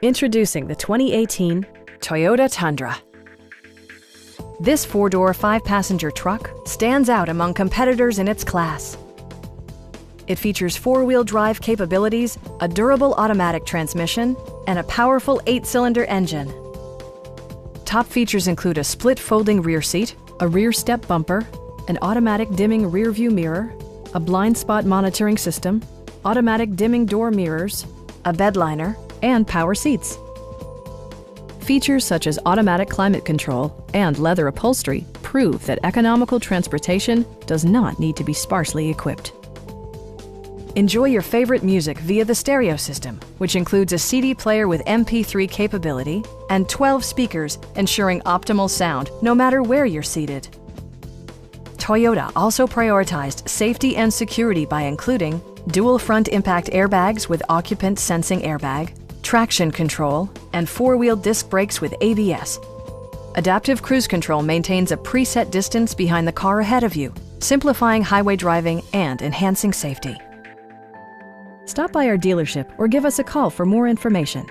Introducing the 2018 Toyota Tundra. This four-door, five-passenger truck stands out among competitors in its class. It features four-wheel drive capabilities, a durable automatic transmission, and a powerful 8-cylinder engine. Top features include a split folding rear seat, a rear step bumper, an automatic dimming rear-view mirror, a blind spot monitoring system, automatic dimming door mirrors, a bedliner, and power seats. Features such as automatic climate control and leather upholstery prove that economical transportation does not need to be sparsely equipped. Enjoy your favorite music via the stereo system, which includes a CD player with MP3 capability and 12 speakers, ensuring optimal sound no matter where you're seated. Toyota also prioritized safety and security by including dual front impact airbags with occupant sensing airbag, traction control, and four-wheel disc brakes with ABS. Adaptive Cruise Control maintains a preset distance behind the car ahead of you, simplifying highway driving and enhancing safety. Stop by our dealership or give us a call for more information.